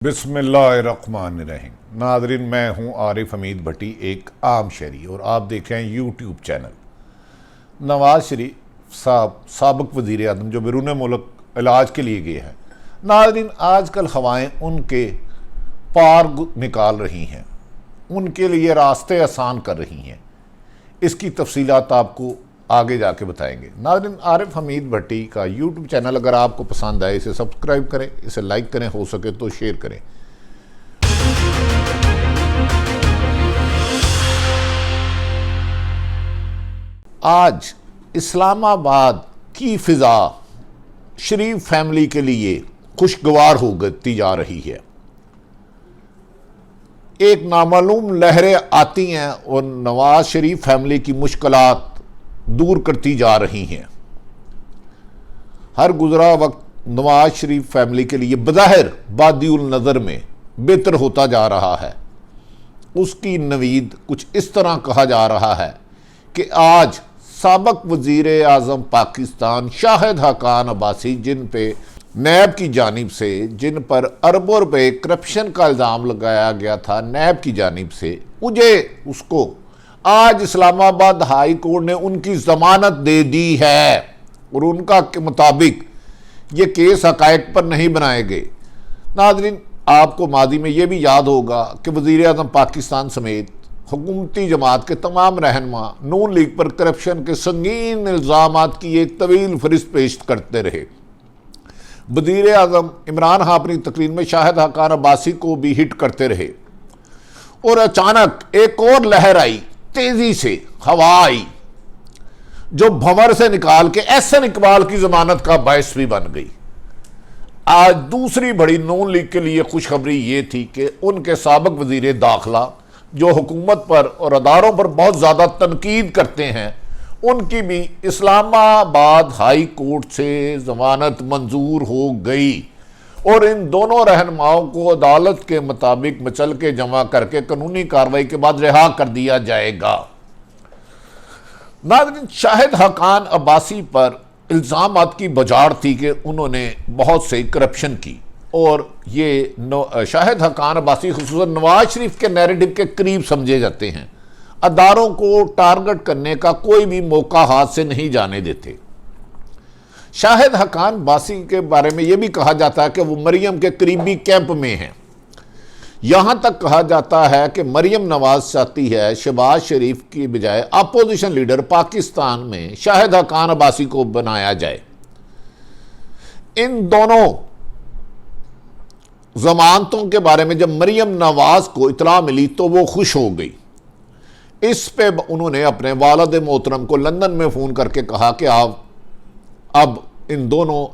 बिस्मिल्लाहिर्रहमानिर्रहीम। नाज़रीन, मैं हूं आरिफ हमीद भट्टी, एक आम शहरी, और आप देख रहे हैं यूट्यूब चैनल। नवाज शरीफ साहब साबिक़ वज़ीर आज़म जो बैरून मुल्क इलाज के लिए गए हैं, नाज़रीन आजकल हवाएं उनके पार निकाल रही हैं, उनके लिए रास्ते आसान कर रही हैं। इसकी तफसीलात आपको आगे जाके बताएंगे। नाज़रीन, आरिफ हमीद भट्टी का यूट्यूब चैनल अगर आपको पसंद आए इसे सब्सक्राइब करें, इसे लाइक करें, हो सके तो शेयर करें। आज इस्लामाबाद की फिजा शरीफ फैमिली के लिए खुशगवार होती जा रही है। एक नामालूम लहरें आती हैं और नवाज शरीफ फैमिली की मुश्किलात दूर करती जा रही हैं। हर गुजरा वक्त नवाज शरीफ फैमिली के लिए बज़ाहिर बादिउल नज़र में बेहतर होता जा रहा है। उसकी नवीद कुछ इस तरह कहा जा रहा है कि आज साबिक़ वज़ीर आज़म पाकिस्तान शाहिद हक़ान अब्बासी, जिन पे नैब की जानिब से, जिन पर अरबों रुपए करप्शन का इल्ज़ाम लगाया गया था नैब की जानिब से, उसको आज इस्लामाबाद हाई कोर्ट ने उनकी जमानत दे दी है और उनका के मुताबिक ये केस हक़ाइक़ पर नहीं बनाए गए। नाज़रीन, आपको मादी में ये भी याद होगा कि वज़ीर आज़म पाकिस्तान समेत हुकूमती जमात के तमाम रहनुमा नून लीग पर करप्शन के संगीन इल्ज़ामात की एक तवील फहरिस्त पेश करते रहे। वज़ीर आज़म इमरान खान अपनी तकरीर में शाहिद हक़ान अब्बासी को भी हिट करते रहे और अचानक एक और लहर आई, तेजी से हवा आई, जो भंवर से निकाल के एहसन इकबाल की जमानत का बायस भी बन गई। आज दूसरी बड़ी नून लीग के लिए खुशखबरी ये थी कि उनके साबिक़ वज़ीर दाखिला, जो हुकूमत पर और अदारों पर बहुत ज़्यादा तनकीद करते हैं, उनकी भी इस्लामाबाद हाई कोर्ट से जमानत मंजूर हो गई और इन दोनों रहनुमाओं को अदालत के मुताबिक मचल के जमा करके कानूनी कार्रवाई के बाद रिहा कर दिया जाएगा। नाज़रीन, शाहिद हक़ान अब्बासी पर इल्ज़ामात की बजाड़ थी कि उन्होंने बहुत से करप्शन की, और ये शाहिद हक़ान अब्बासी खुसूसन नवाज शरीफ के नैरेटिव के करीब समझे जाते हैं। अदारों को टारगेट करने का कोई भी मौका हाथ से नहीं जाने देते। शाहिद हक़ान अब्बासी के बारे में यह भी कहा जाता है कि वो मरियम के करीबी कैंप में हैं। यहां तक कहा जाता है कि मरियम नवाज चाहती है शहबाज शरीफ की बजाय अपोजिशन लीडर पाकिस्तान में शाहिद हक़ान अब्बासी को बनाया जाए। इन दोनों जमानतों के बारे में जब मरियम नवाज को इतला मिली तो वो खुश हो गई। इस पे उन्होंने अपने वालिद मोहतरम को लंदन में फ़ोन करके कहा कि आप अब इन दोनों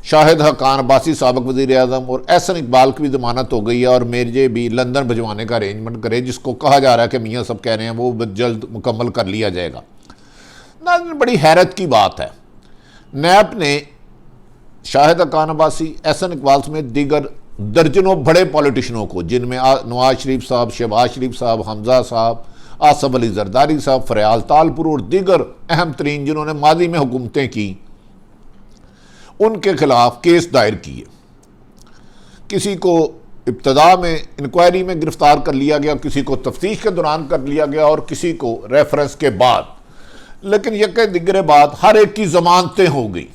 शाहिद हक़ान अब्बासी साबिक़ वज़ीर आज़म और एहसन इकबाल की भी ज़मानत हो गई है और मेरे भी लंदन भिजवाने का अरेंजमेंट करें, जिसको कहा जा रहा है कि मियाँ सब कह रहे हैं वो जल्द मुकम्मल कर लिया जाएगा। नाज़रीन, बड़ी हैरत की बात है, नैब ने शाहिद हक़ान अब्बासी, एहसन इकबाल समेत दीगर दर्जनों बड़े पॉलिटिशियनों को, जिनमें नवाज शरीफ साहब, शहबाज शरीफ साहब, हमजा साहब, आसफ अली जरदारी साहब, फरयाल तालपुर और दीगर अहम तरीन जिन्होंने माजी में हुकूमतें की, उनके खिलाफ केस दायर किए। किसी को इब्तदा में इंक्वायरी में गिरफ्तार कर लिया गया, किसी को तफ्तीश के दौरान कर लिया गया और किसी को रेफरेंस के बाद। लेकिन यह दिगरे बाद हर एक की जमानतें हो गई।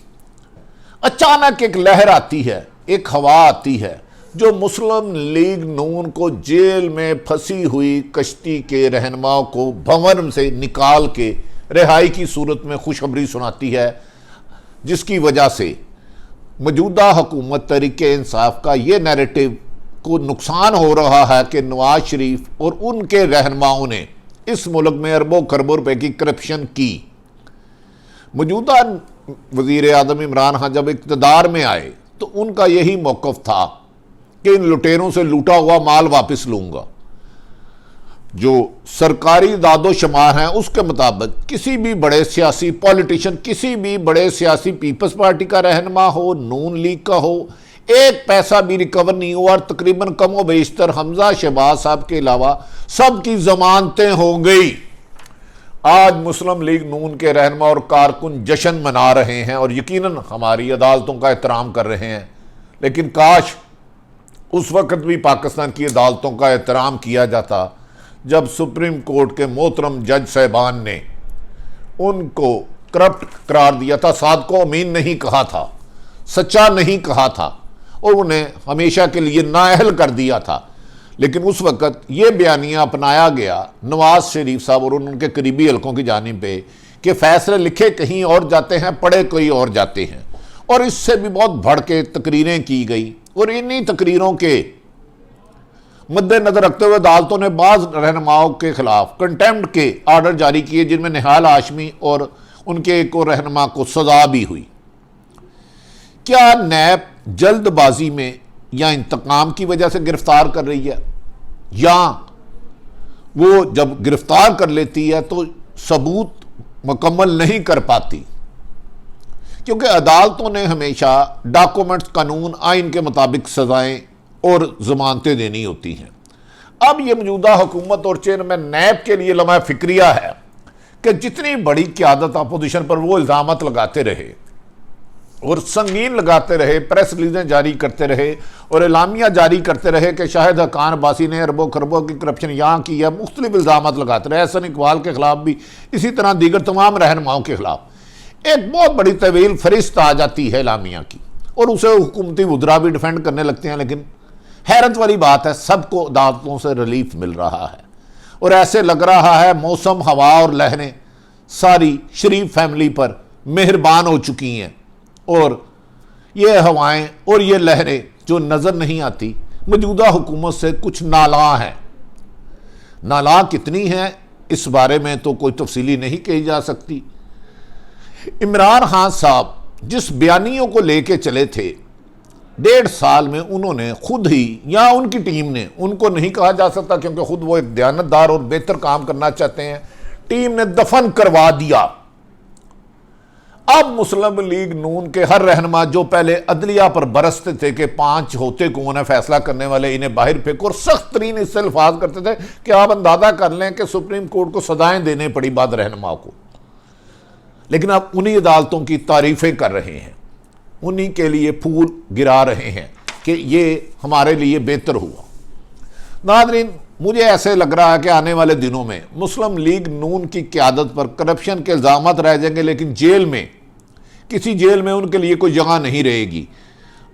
अचानक एक लहर आती है, एक हवा आती है, जो मुस्लिम लीग नून को जेल में फंसी हुई कश्ती के रहनुमाओं को भंवर से निकाल के रिहाई की सूरत में खुशखबरी सुनाती है, जिसकी वजह से मौजूदा हुकूमत तहरीके इंसाफ का ये नैरेटिव को नुकसान हो रहा है कि नवाज शरीफ और उनके रहनुमाओं ने इस मुल्क में अरबों खरबों रुपए की करप्शन की। मौजूदा वज़ीर आज़म इमरान खान जब इक़्तिदार में आए तो उनका यही मौक़िफ़ था कि इन लुटेरों से लूटा हुआ माल वापस लूँगा। जो सरकारी दादो शुमार हैं उसके मुताबिक किसी भी बड़े सियासी पॉलिटिशियन, किसी भी बड़े सियासी पीपल्स पार्टी का रहनुमा हो, नून लीग का हो, एक पैसा भी रिकवर नहीं हुआ और तकरीबन कमो बेशतर हमजा शहबाज साहब के अलावा सबकी जमानतें हो गई। आज मुस्लिम लीग नून के रहनुमा और कारकुन जश्न मना रहे हैं और यकीनन हमारी अदालतों का एहतराम कर रहे हैं, लेकिन काश उस वक्त भी पाकिस्तान की अदालतों का एहतराम किया जाता जब सुप्रीम कोर्ट के मोहतरम जज साहबान ने उनको करप्ट करार दिया था, सादको अमीन नहीं कहा था, सच्चा नहीं कहा था और उन्हें हमेशा के लिए नाअहल कर दिया था। लेकिन उस वक्त ये बयानिया अपनाया गया नवाज शरीफ साहब और उनके करीबी हलकों की जानिब पे कि फैसले लिखे कहीं और जाते हैं, पढ़े कोई और जाते हैं, और इससे भी बहुत बढ़ के तकरीरें की गई। और इन्हीं तकरीरों के मद्देनजर रखते हुए अदालतों ने बाज़ रहनुमाओं के खिलाफ कंटेम्प्ट के आर्डर जारी किए, जिनमें निहाल हाशमी और उनके एक और रहनुमा को सजा भी हुई। क्या नैब जल्दबाजी में या इंतकाम की वजह से गिरफ्तार कर रही है, या वो जब गिरफ्तार कर लेती है तो सबूत मुकम्मल नहीं कर पाती? क्योंकि अदालतों ने हमेशा डॉक्यूमेंट्स, कानून, आइन के मुताबिक सजाएं और जमानतें देनी होती हैं। अब ये मौजूदा हुकूमत और चेयरमैन नैब के लिए लम्हा फिक्रिया है कि जितनी बड़ी क़यादत अपोजिशन पर वो इल्ज़ामत लगाते रहे और संगीन लगाते रहे, प्रेस रिलीजें जारी करते रहे और एलामिया जारी करते रहे कि शाहिद हक्कान अब्बासी ने अरबों खरबों की करप्शन यहाँ की है, मुख्तलिफ इल्ज़ामत लगाते रहे। एहसन इकबाल के खिलाफ भी, इसी तरह दीगर तमाम रहनुमाओं के खिलाफ एक बहुत बड़ी तवील फरिस्त आ जाती है एलामिया की और उसे हुकूमती वज़रा भी डिफेंड करने लगते हैं। लेकिन हैरत वाली बात है, सबको अदालतों से रिलीफ मिल रहा है और ऐसे लग रहा है मौसम, हवा और लहरें सारी शरीफ फैमिली पर मेहरबान हो चुकी हैं और ये हवाएं और ये लहरें जो नज़र नहीं आती मौजूदा हुकूमत से कुछ नाला हैं। नाला कितनी हैं इस बारे में तो कोई तफसीली नहीं कही जा सकती। इमरान खान साहब जिस बयानियों को लेके चले थे, 1.5 साल में उन्होंने खुद ही या उनकी टीम ने, उनको नहीं कहा जा सकता क्योंकि खुद वो एक दयानतदार और बेहतर काम करना चाहते हैं, टीम ने दफन करवा दिया। अब मुस्लिम लीग नून के हर रहनुमा जो पहले अदलिया पर बरसते थे कि 5 होते कौन है फैसला करने वाले, इन्हें बाहर फेंको, और सख्त तरीन इससे अल्फाज करते थे कि आप अंदाजा कर लें कि सुप्रीम कोर्ट को सजाएं देने पड़ी बाद रहनुमाओं को। लेकिन अब उन्हीं अदालतों की तारीफें कर रहे हैं, उन्हीं के लिए फूल गिरा रहे हैं कि ये हमारे लिए बेहतर हुआ। नाज़रीन, मुझे ऐसे लग रहा है कि आने वाले दिनों में मुस्लिम लीग नून की क़यादत पर करप्शन के इल्ज़ामात रह जाएंगे, लेकिन जेल में, किसी जेल में उनके लिए कोई जगह नहीं रहेगी।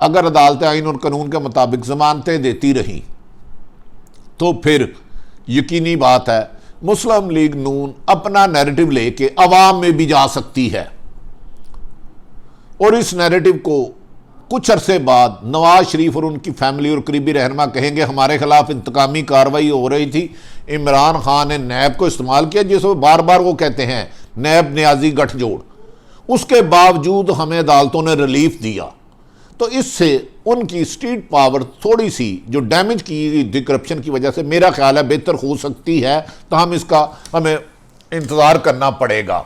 अगर अदालतें आइन और कानून के मुताबिक जमानतें देती रहीं तो फिर यकीनी बात है मुस्लिम लीग नून अपना नैरेटिव लेके अवाम में भी जा सकती है और इस नैरेटिव को कुछ अरसे बाद नवाज शरीफ और उनकी फैमिली और करीबी रहनुमा कहेंगे हमारे खिलाफ इंतकामी कार्रवाई हो रही थी, इमरान खान ने नैब को इस्तेमाल किया, जिसको बार बार वो कहते हैं नैब न्याजी गठजोड़, उसके बावजूद हमें अदालतों ने रिलीफ दिया। तो इससे उनकी स्ट्रीट पावर थोड़ी सी जो डैमेज की गई करप्शन की वजह से मेरा ख्याल है बेहतर हो सकती है, तो हमें इंतज़ार करना पड़ेगा।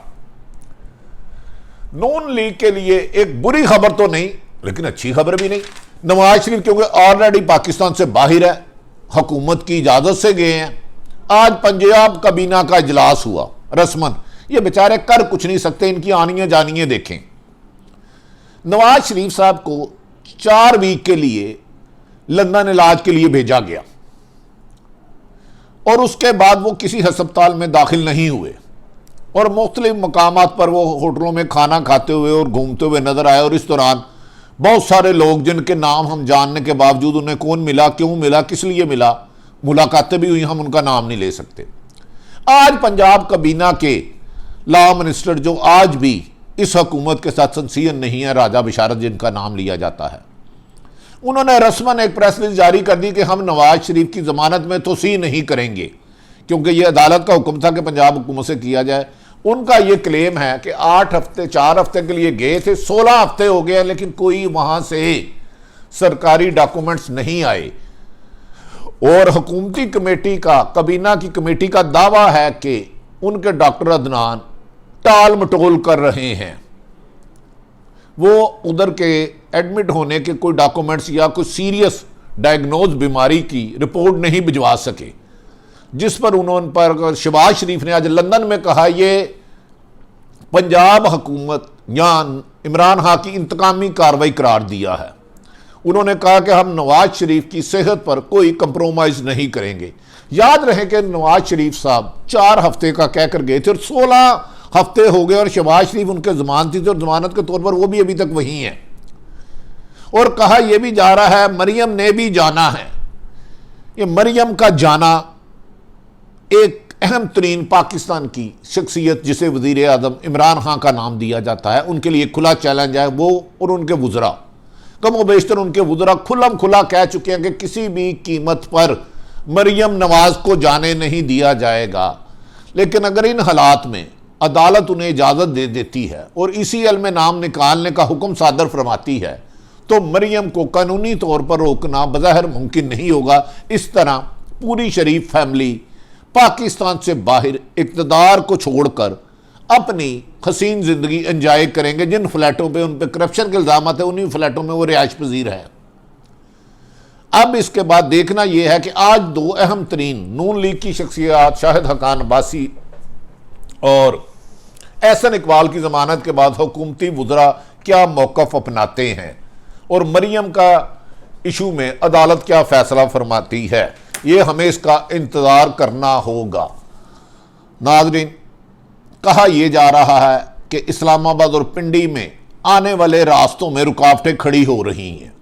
नून लीग के लिए एक बुरी खबर तो नहीं लेकिन अच्छी खबर भी नहीं। नवाज शरीफ क्योंकि ऑलरेडी पाकिस्तान से बाहर है, हुकूमत की इजाज़त से गए हैं। आज पंजाब काबीना का इजलास हुआ रस्मन, ये बेचारे कर कुछ नहीं सकते, इनकी आनियां जानियां देखें। नवाज शरीफ साहब को 4 वीक के लिए लंदन इलाज के लिए भेजा गया और उसके बाद वो किसी अस्पताल में दाखिल नहीं हुए और मुख्तलिफ मकामात पर वो होटलों में खाना खाते हुए और घूमते हुए नजर आए। और इस दौरान बहुत सारे लोग जिनके नाम हम जानने के बावजूद उन्हें कौन मिला, क्यों मिला, किस लिए मिला, मुलाकातें भी हुई, हम उनका नाम नहीं ले सकते। आज पंजाब काबीना के लॉ मिनिस्टर जो आज भी इस हुकूमत के साथ संसीयन नहीं है, राजा बिशारत जिनका नाम लिया जाता है, उन्होंने रस्मन एक प्रेस रिलीज जारी कर दी कि हम नवाज शरीफ की जमानत में तोसी नहीं करेंगे क्योंकि यह अदालत का हुक्म था कि पंजाब हुकूमत से किया जाए। उनका यह क्लेम है कि 8 हफ्ते 4 हफ्ते के लिए गए थे, 16 हफ्ते हो गए, लेकिन कोई वहां से सरकारी डॉक्यूमेंट्स नहीं आए। और हुकूमती कमेटी का, काबीना की कमेटी का दावा है कि उनके डॉक्टर अदनान टाल मटोल कर रहे हैं, वो उधर के एडमिट होने के कोई डॉक्यूमेंट्स या कोई सीरियस डायग्नोज बीमारी की रिपोर्ट नहीं भिजवा सके, जिस पर उन्होंने पर शहबाज शरीफ ने आज लंदन में कहा ये पंजाब हुकूमत या इमरान खान की इंतकामी कार्रवाई करार दिया है। उन्होंने कहा कि हम नवाज शरीफ की सेहत पर कोई कंप्रोमाइज नहीं करेंगे। याद रहे कि नवाज शरीफ साहब 4 हफ्ते का कहकर गए थे और 16 हफ्ते हो गए और शहबाज शरीफ उनके जमानती थे और जमानत के तौर पर वो भी अभी तक वहीं है। और कहा यह भी जा रहा है मरियम ने भी जाना है। ये मरियम का जाना एक अहम तरीन पाकिस्तान की शख्सियत जिसे वजीर आज़म इमरान खान का नाम दिया जाता है, उनके लिए खुला चैलेंज है। वो और उनके वज़रा, कम बेशतर उनके वज़रा खुल्लम खुला कह चुके हैं कि किसी भी कीमत पर मरियम नवाज को जाने नहीं दिया जाएगा। लेकिन अगर इन हालात में अदालत उन्हें इजाज़त दे देती है और इसी में नाम निकालने का हुक्म सादर फरमाती है तो मरियम को कानूनी तौर पर रोकना बज़ाहिर मुमकिन नहीं होगा। इस तरह पूरी शरीफ फैमिली पाकिस्तान से बाहर इक़्तिदार को छोड़कर अपनी हसीन ज़िंदगी एंजॉय करेंगे। जिन फ्लैटों पे उन पर करप्शन के इल्ज़ाम है उन्हीं फ्लैटों में वो रिहाइश पजीर है। अब इसके बाद देखना यह है कि आज 2 अहम तरीन नून लीग की शख्सियत शाहिद हकान अब्बासी और एहसन इकबाल की जमानत के बाद हुकूमती वज़रा क्या मौक़िफ़ अपनाते हैं और मरियम का इशू में अदालत क्या फैसला फरमाती है, ये हमें इसका इंतज़ार करना होगा। नाज़रीन, कहा यह जा रहा है कि इस्लामाबाद और पिंडी में आने वाले रास्तों में रुकावटें खड़ी हो रही हैं।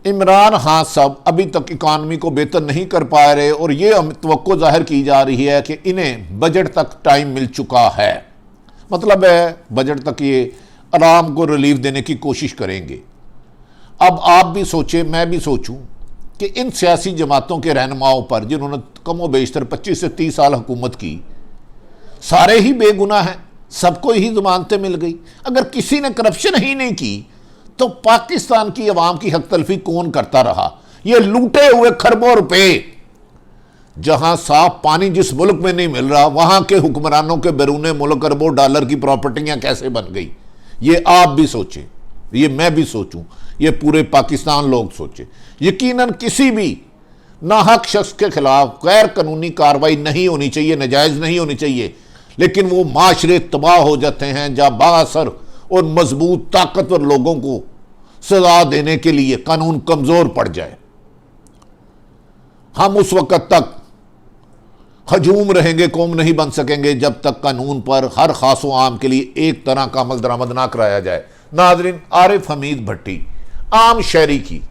इमरान खान साहब अभी तक इकानमी को बेहतर नहीं कर पा रहे और ये तवक्को जाहिर की जा रही है कि इन्हें बजट तक टाइम मिल चुका है। मतलब है बजट तक ये आराम को रिलीफ देने की कोशिश करेंगे। अब आप भी सोचें, मैं भी सोचूं कि इन सियासी जमातों के रहनुमाओं पर जिन्होंने कम बेशतर 25 से 30 साल हुकूमत की, सारे ही बेगुनाह हैं, सबको ही जमानतें मिल गई। अगर किसी ने करप्शन ही नहीं की तो पाकिस्तान की अवाम की हक तलफी कौन करता रहा? ये लूटे हुए खरबों रुपए, जहां साफ पानी जिस मुल्क में नहीं मिल रहा वहां के हुक्मरानों के बैरून मुल्क अरबों डॉलर की प्रॉपर्टियां कैसे बन गई? ये आप भी सोचें, ये मैं भी सोचूं, ये पूरे पाकिस्तान लोग सोचें। यकीनन किसी भी नाहक शख्स के खिलाफ गैर कानूनी कार्रवाई नहीं होनी चाहिए, नजायज़ नहीं होनी चाहिए, लेकिन वो माशरे तबाह हो जाते हैं जहाँ बाअसर और मजबूत ताकतवर लोगों को सजा देने के लिए कानून कमज़ोर पड़ जाए। हम उस वक़्त तक हजूम रहेंगे, कौम नहीं बन सकेंगे जब तक कानून पर हर खास व आम के लिए एक तरह का अमल दरामद ना कराया जाए। नाज़रीन, आरिफ हमीद भट्टी, आम शहरी की,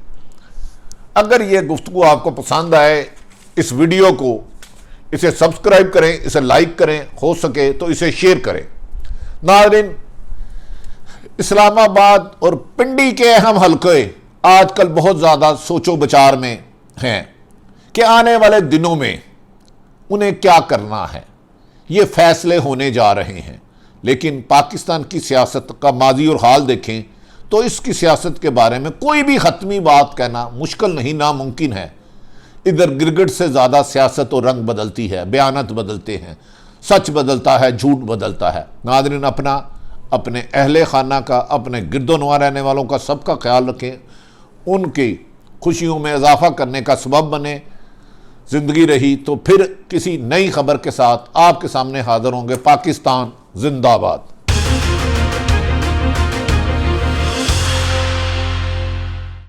अगर ये गुफ्तगू आपको पसंद आए, इस वीडियो को इसे सब्सक्राइब करें, इसे लाइक करें, हो सके तो इसे शेयर करें। नाज़रीन, इस्लामाबाद और पिंडी के अहम हलके आजकल बहुत ज़्यादा सोचो विचार में हैं कि आने वाले दिनों में उन्हें क्या करना है। ये फैसले होने जा रहे हैं। लेकिन पाकिस्तान की सियासत का माजी और हाल देखें तो इसकी सियासत के बारे में कोई भी हतमी बात कहना मुश्किल नहीं, नामुमकिन है। इधर गिरगिट से ज़्यादा सियासत और रंग बदलती है, बयानत बदलते हैं, सच बदलता है, झूठ बदलता है। नाज़रीन, अपने अहले खाना का, अपने गिरदोनवा रहने वालों का सबका ख्याल रखें, उनकी खुशियों में इजाफा करने का सबब बने। ज़िंदगी रही तो फिर किसी नई खबर के साथ आपके सामने हाजिर होंगे। पाकिस्तान जिंदाबाद।